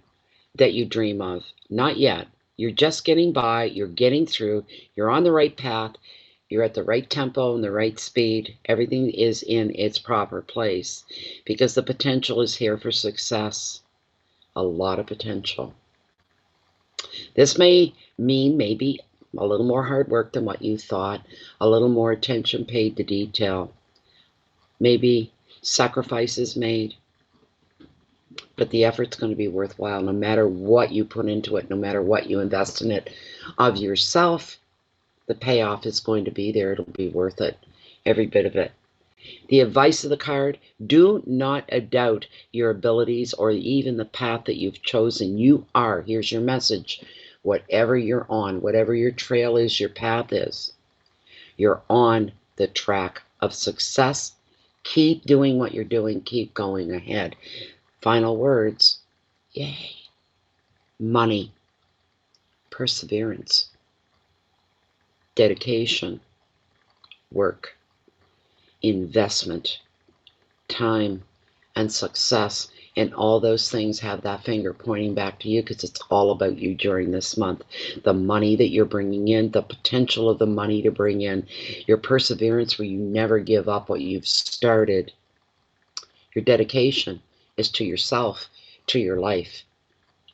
that you dream of, not yet. You're just getting by, you're getting through, you're on the right path, you're at the right tempo and the right speed. Everything is in its proper place because the potential is here for success. A lot of potential. This may mean maybe a little more hard work than what you thought, a little more attention paid to detail, maybe sacrifices made, but the effort's going to be worthwhile no matter what you put into it, no matter what you invest in it of yourself. The payoff is going to be there. It'll be worth it, every bit of it. The advice of the card, do not doubt your abilities or even the path that you've chosen. You are, here's your message, whatever you're on, whatever your trail is, your path is, you're on the track of success. Keep doing what you're doing. Keep going ahead. Final words, yay. Money, perseverance, dedication, work, investment, time, and success. And all those things have that finger pointing back to you because it's all about you during this month. The money that you're bringing in, the potential of the money to bring in, your perseverance where you never give up what you've started. Your dedication is to yourself, to your life,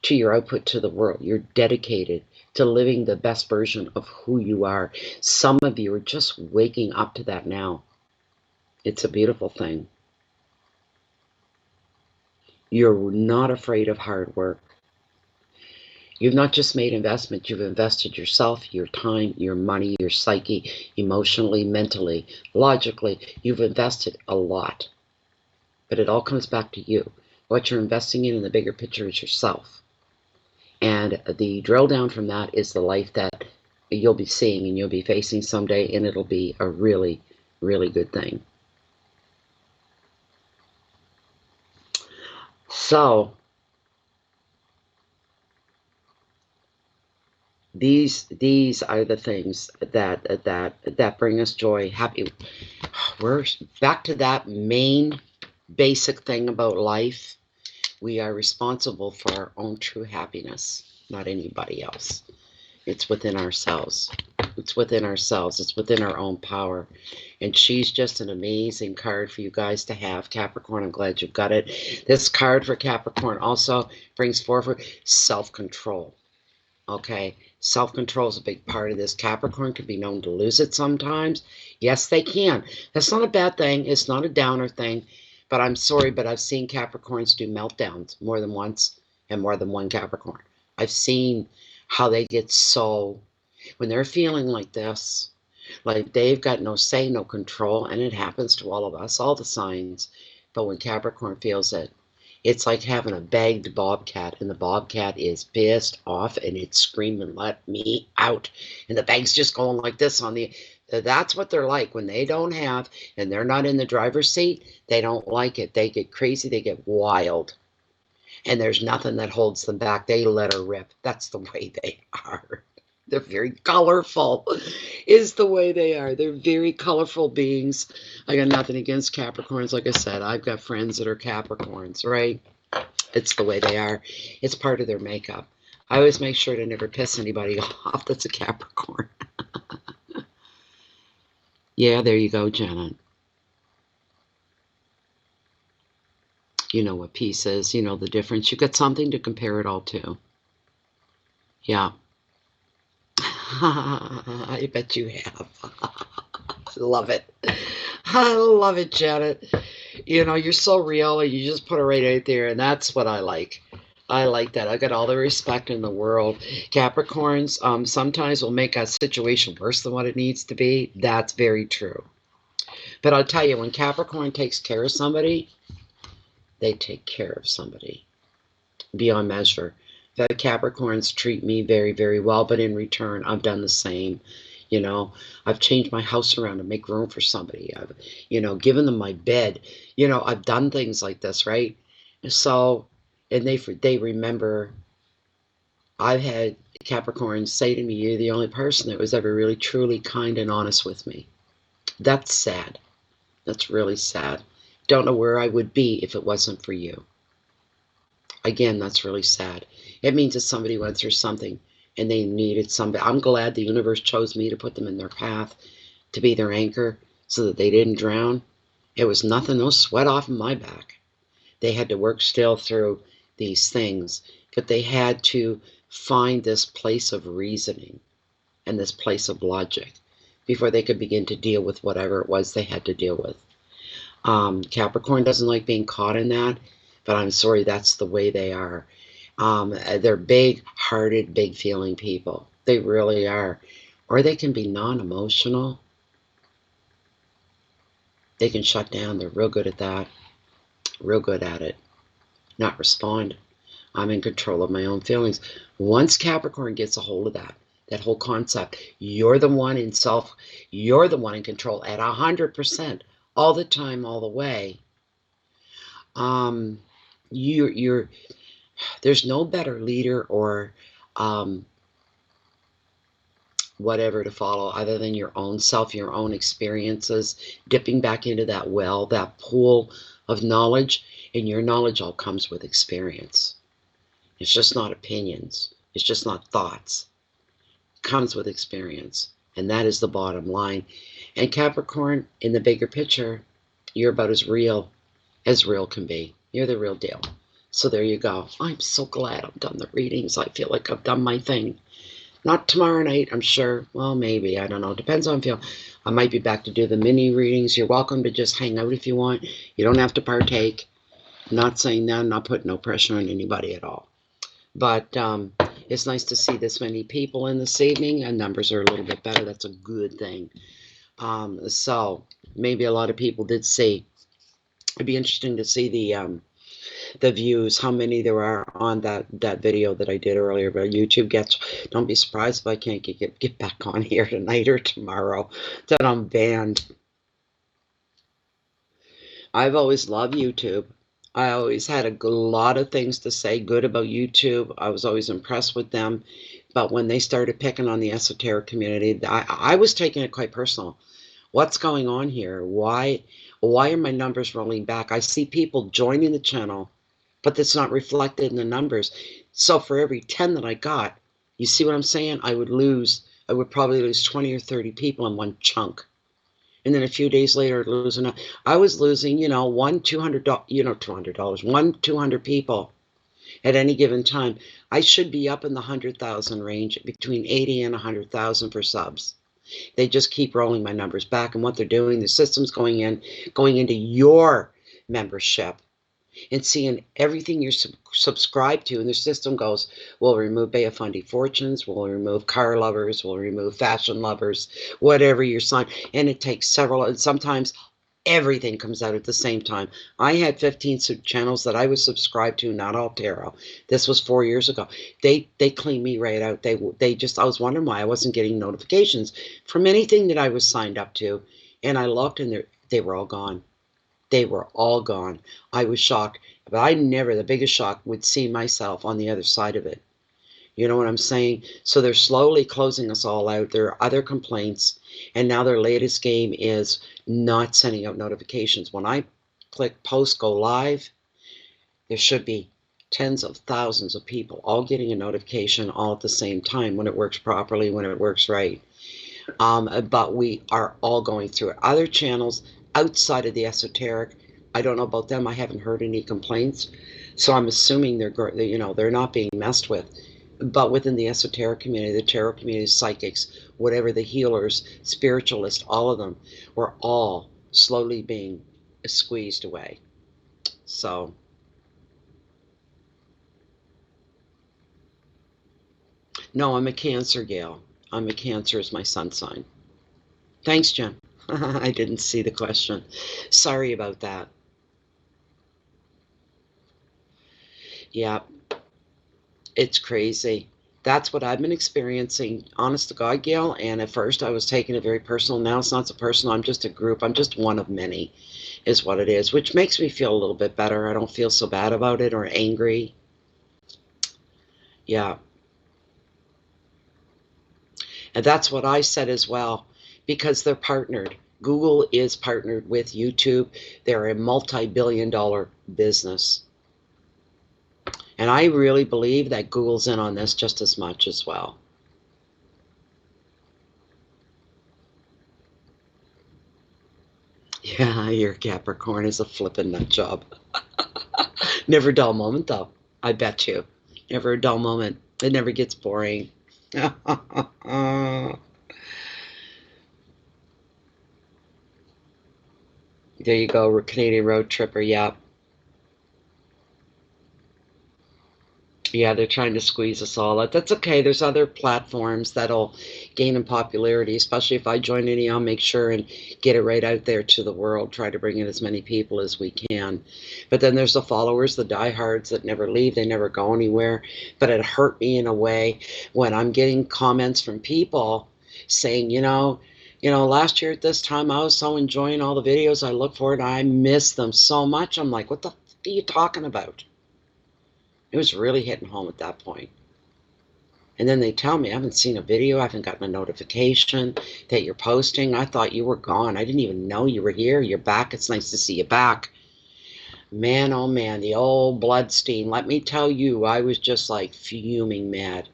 to your output to the world. You're dedicated to living the best version of who you are. Some of you are just waking up to that now. It's a beautiful thing. You're not afraid of hard work. You've not just made investments, you've invested yourself, your time, your money, your psyche, emotionally, mentally, logically. You've invested a lot. But it all comes back to you. What you're investing in the bigger picture is yourself. And the drill down from that is the life that you'll be seeing and you'll be facing someday, and it'll be a really, really good thing. So, These are the things that bring us joy, happy. We're back to that main basic thing about life. We are responsible for our own true happiness, not anybody else. It's within ourselves. It's within ourselves. It's within our own power. And she's just an amazing card for you guys to have. Capricorn, I'm glad you've got it. This card for Capricorn also brings forward self-control. Okay, self-control is a big part of this. Capricorn can be known to lose it sometimes. Yes, they can. That's not a bad thing. It's not a downer thing. But I'm sorry, but I've seen Capricorns do meltdowns more than once and more than one Capricorn. I've seen how they get so, when they're feeling like this, like they've got no say, no control, and it happens to all of us, all the signs. But when Capricorn feels it, it's like having a bagged bobcat, and the bobcat is pissed off, and it's screaming, "Let me out!" And the bag's just going like this on the. That's what they're like when they don't have, and they're not in the driver's seat. They don't like it. They get crazy. They get wild, and there's nothing that holds them back. They let her rip. That's the way they are. They're very colorful, is the way they are. They're very colorful beings. I got nothing against Capricorns. Like I said, I've got friends that are Capricorns, right? It's the way they are. It's part of their makeup. I always make sure to never piss anybody off that's a Capricorn. Yeah, there you go, Janet. You know what peace is. You know the difference. You've got something to compare it all to. Yeah. I bet you have. Love it. I love it, Janet. You know, you're so real, you just put it right out there, and that's what I like. I like that. I got all the respect in the world. Capricorns sometimes will make a situation worse than what it needs to be. That's very true. But I'll tell you, when Capricorn takes care of somebody, they take care of somebody beyond measure. The Capricorns treat me very, very well, but in return, I've done the same. You know, I've changed my house around to make room for somebody. I've, given them my bed. I've done things like this, right? So, and they remember. I've had Capricorns say to me, "You're the only person that was ever really, truly kind and honest with me." That's sad. That's really sad. Don't know where I would be if it wasn't for you. Again, that's really sad. It means that somebody went through something and they needed somebody. I'm glad the universe chose me to put them in their path, to be their anchor so that they didn't drown. It was nothing, no sweat off of my back. They had to work still through these things, but they had to find this place of reasoning and this place of logic before they could begin to deal with whatever it was they had to deal with. Capricorn doesn't like being caught in that, but I'm sorry, that's the way they are. They're big-hearted, big-feeling people. They really are. Or they can be non-emotional. They can shut down. They're real good at that. Real good at it. Not respond. I'm in control of my own feelings. Once Capricorn gets a hold of that whole concept, you're the one in self, you're the one in control at 100%, all the time, all the way. You're there's no better leader or whatever to follow other than your own self, your own experiences, dipping back into that well, that pool of knowledge, and your knowledge all comes with experience. It's just not opinions. It's just not thoughts. It comes with experience, and that is the bottom line. And Capricorn, in the bigger picture, you're about as real can be. You're the real deal. So there you go. I'm so glad I've done the readings. I feel like I've done my thing. Not tomorrow night, I'm sure. Well, maybe. I don't know. Depends on feel. I might be back to do the mini readings. You're welcome to just hang out if you want. You don't have to partake. I'm not saying that. I'm not putting no pressure on anybody at all. But it's nice to see this many people in this evening, and numbers are a little bit better. That's a good thing. So maybe a lot of people did see. It'd be interesting to see the views, how many there are on that video that I did earlier. But YouTube gets, don't be surprised if I can't get back on here tonight or tomorrow, that I'm banned. I've always loved YouTube. I always had a lot of things to say good about YouTube. I was always impressed with them. But when they started picking on the esoteric community, I was taking it quite personal. What's going on here? Why are my numbers rolling back? I see people joining the channel, but that's not reflected in the numbers. So for every 10 that I got, you see what I'm saying? I would probably lose 20 or 30 people in one chunk. And then a few days later, I'd lose another. I was losing, one $200, 200 people at any given time. I should be up in the 100,000 range, between 80 and 100,000 for subs. They just keep rolling my numbers back, and what they're doing, the system's going into your membership and seeing everything you're subscribed to, and the system goes, we'll remove Beafundi Fortunes, we'll remove car lovers, we'll remove fashion lovers, whatever your sign, and it takes several, and sometimes everything comes out at the same time. I had 15 channels that I was subscribed to, not all tarot. This was 4 years ago. They cleaned me right out. They just, I was wondering why I wasn't getting notifications from anything that I was signed up to, and I looked, and they were all gone. They were all gone. I was shocked, but I never, the biggest shock, would see myself on the other side of it. You know what I'm saying? So they're slowly closing us all out. There are other complaints, and now their latest game is not sending out notifications. When I click post go live, there should be tens of thousands of people all getting a notification all at the same time when it works properly, when it works right. But we are all going through it. Other channels outside of the esoteric, I don't know about them. I haven't heard any complaints, so I'm assuming they're not being messed with. But within the esoteric community, the tarot community, psychics, whatever, the healers, spiritualists, all of them, we're all slowly being squeezed away. So, no, I'm a Cancer, Gail. I'm a Cancer is my sun sign. Thanks, Jen. I didn't see the question. Sorry about that. Yeah, it's crazy. That's what I've been experiencing, honest to God, Gail. And at first I was taking it very personal. Now it's not so personal. I'm just a group. I'm just one of many, is what it is, which makes me feel a little bit better. I don't feel so bad about it or angry. Yeah. And that's what I said as well, because they're partnered. Google is partnered with YouTube. They're a multi-billion-dollar business. And I really believe that Google's in on this just as much as well. Yeah, your Capricorn is a flippin' nut job. Never a dull moment, though. I bet you. Never a dull moment. It never gets boring. There you go, Canadian road tripper. Yeah. Yeah, they're trying to squeeze us all out. That's okay. There's other platforms that'll gain in popularity, especially if I join any. I'll make sure and get it right out there to the world, try to bring in as many people as we can. But then there's the followers, the diehards that never leave. They never go anywhere. But it hurt me in a way when I'm getting comments from people saying, last year at this time, I was so enjoying all the videos. I look forward. I miss them so much. I'm like, what the f are you talking about? It was really hitting home at that point. And then they tell me, I haven't seen a video, I haven't gotten a notification that you're posting. I thought you were gone. I didn't even know you were here. You're back. It's nice to see you back. Man, oh man, the old bloodstein. Let me tell you, I was just like fuming mad.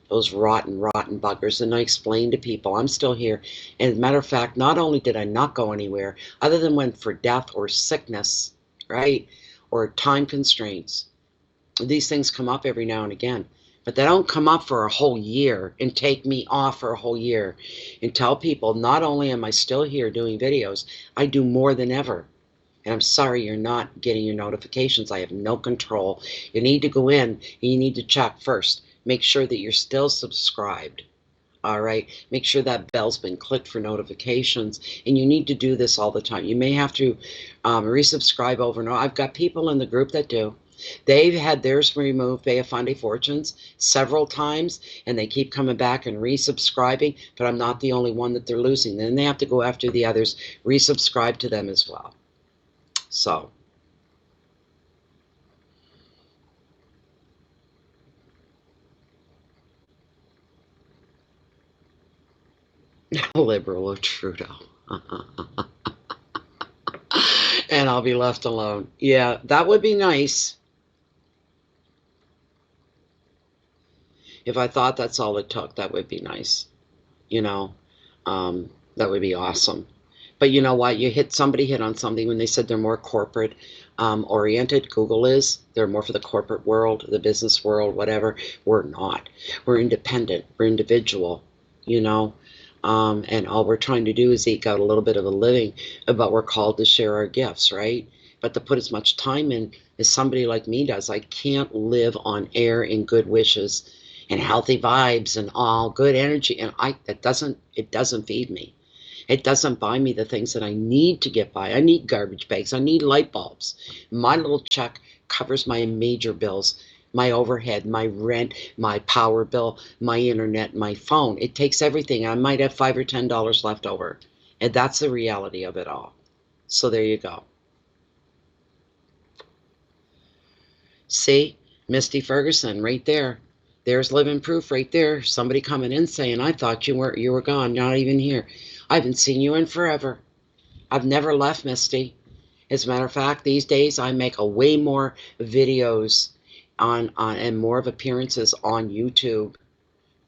Those rotten buggers. And I explained to people, I'm still here. And as a matter of fact, not only did I not go anywhere, other than when for death or sickness, right, or time constraints, these things come up every now and again, but they don't come up for a whole year and take me off for a whole year and tell people, not only am I still here doing videos, I do more than ever. And I'm sorry you're not getting your notifications. I have no control. You need to go in and you need to check first. Make sure that you're still subscribed. All right. Make sure that bell's been clicked for notifications. And you need to do this all the time. You may have to resubscribe over and over. I've got people in the group that do. They've had theirs removed, Beafundi Fortunes, several times, and they keep coming back and resubscribing, but I'm not the only one that they're losing. Then they have to go after the others, resubscribe to them as well. So, Liberal of Trudeau. And I'll be left alone. Yeah, that would be nice. If I thought that's all it took, that would be nice. You know, that would be awesome. But you know what? Somebody hit on something when they said they're more corporate oriented. Google is. They're more for the corporate world, the business world, whatever. We're not. We're independent. We're individual, you know. And all we're trying to do is eke out a little bit of a living, but we're called to share our gifts, right? But to put as much time in as somebody like me does, I can't live on air and good wishes and healthy vibes and all good energy. And it doesn't feed me. It doesn't buy me the things that I need to get by. I need garbage bags. I need light bulbs. My little check covers my major bills, my overhead, my rent, my power bill, my internet, my phone. It takes everything. I might have $5 or $10 left over. And that's the reality of it all. So there you go. See, Misty Ferguson right there. There's living proof right there. Somebody coming in saying, I thought you were gone, not even here. I haven't seen you in forever. I've never left, Misty. As a matter of fact, these days I make a way more videos on and more of appearances on YouTube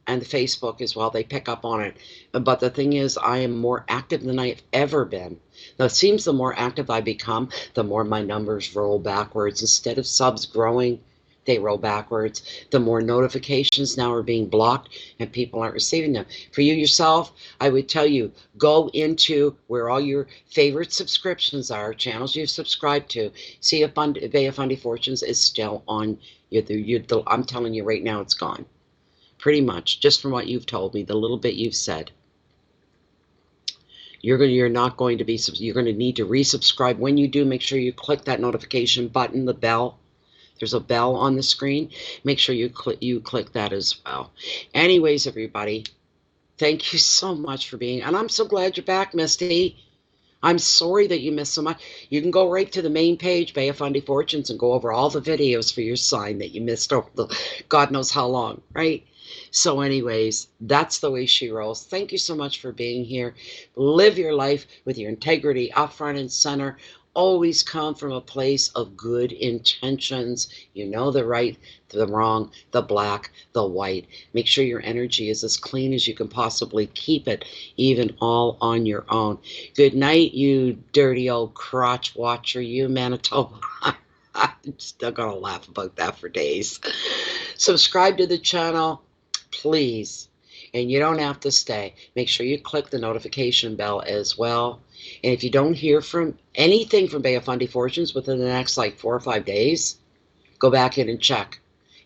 and Facebook as well. They pick up on it. But the thing is, I am more active than I've ever been. Now, it seems the more active I become, the more my numbers roll backwards. Instead of subs growing, they roll backwards. The more notifications now are being blocked and people aren't receiving them. For you yourself, I would tell you, go into where all your favorite subscriptions are, channels you've subscribed to. See if Bay of Fundy Fortunes is still on. I'm telling you right now, it's gone. Pretty much, just from what you've told me, the little bit you've said. You're not going to be, you're going to need to resubscribe. When you do, make sure you click that notification button, the bell. There's a bell on the screen. Make sure you click that as well. Anyways, everybody, thank you so much for being, and I'm so glad you're back, Misty. I'm sorry that you missed so much. You can go right to the main page, Bay of Fundy Fortunes, and go over all the videos for your sign that you missed over the God knows how long, right? So anyways, that's the way she rolls. Thank you so much for being here. Live your life with your integrity up front and center. Always come from a place of good intentions. You know the right, the wrong, the black, the white. Make sure your energy is as clean as you can possibly keep it, even all on your own. Good night, you dirty old crotch watcher, you Manitoba. I'm still going to laugh about that for days. Subscribe to the channel, please. And you don't have to stay. Make sure you click the notification bell as well. And if you don't hear from anything from Bay of Fundy Fortunes within the next like 4 or 5 days, go back in and check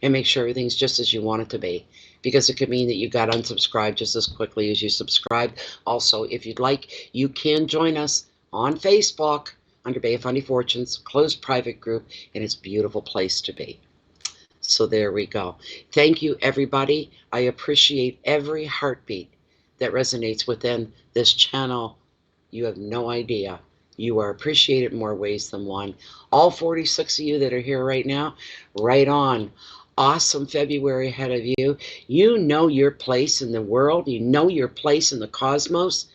and make sure everything's just as you want it to be. Because it could mean that you got unsubscribed just as quickly as you subscribed. Also, if you'd like, you can join us on Facebook under Bay of Fundy Fortunes, closed private group, and it's a beautiful place to be. So there we go. Thank you, everybody. I appreciate every heartbeat that resonates within this channel. You have no idea. You are appreciated in more ways than one. All 46 of you that are here right now, right on. Awesome February ahead of you. You know your place in the world. You know your place in the cosmos.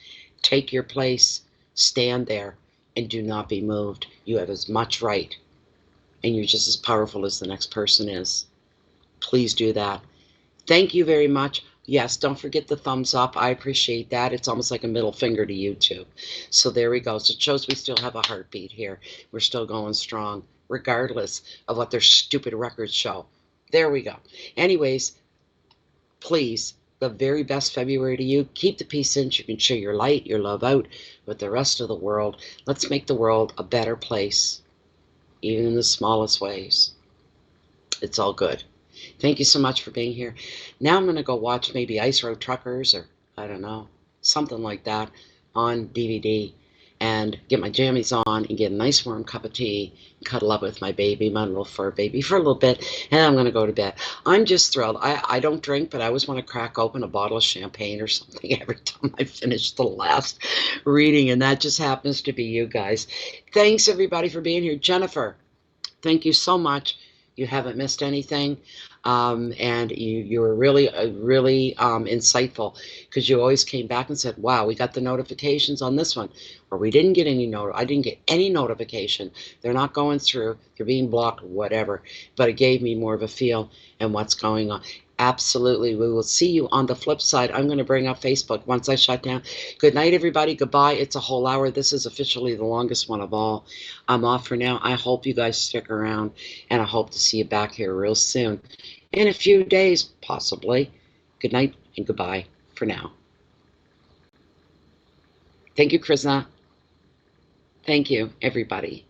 Take your place. Stand there and do not be moved. You have as much right. And you're just as powerful as the next person is. Please do that. Thank you very much. Yes, don't forget the thumbs up. I appreciate that. It's almost like a middle finger to YouTube. So there we go. So it shows we still have a heartbeat here. We're still going strong, regardless of what their stupid records show. There we go. Anyways, please, the very best February to you. Keep the peace in. You can share your light, your love out with the rest of the world. Let's make the world a better place, even in the smallest ways. It's all good. Thank you so much for being here. Now I'm going to go watch maybe Ice Road Truckers or, I don't know, something like that on DVD and get my jammies on and get a nice warm cup of tea, cuddle up with my baby, my little fur baby, for a little bit, and I'm going to go to bed. I'm just thrilled. I don't drink, but I always want to crack open a bottle of champagne or something every time I finish the last reading, and that just happens to be you guys. Thanks, everybody, for being here. Jennifer, thank you so much. You haven't missed anything. And you were really, really insightful, because you always came back and said, wow, we got the notifications on this one, or we didn't get any I didn't get any notification. They're not going through. They're being blocked, whatever. But it gave me more of a feel and what's going on. Absolutely. We will see you on the flip side. I'm going to bring up Facebook once I shut down. Good night, everybody. Goodbye. It's a whole hour. This is officially the longest one of all. I'm off for now. I hope you guys stick around, and I hope to see you back here real soon. In a few days, possibly. Good night and goodbye for now. Thank you, Krishna. Thank you, everybody.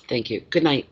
Thank you. Good night.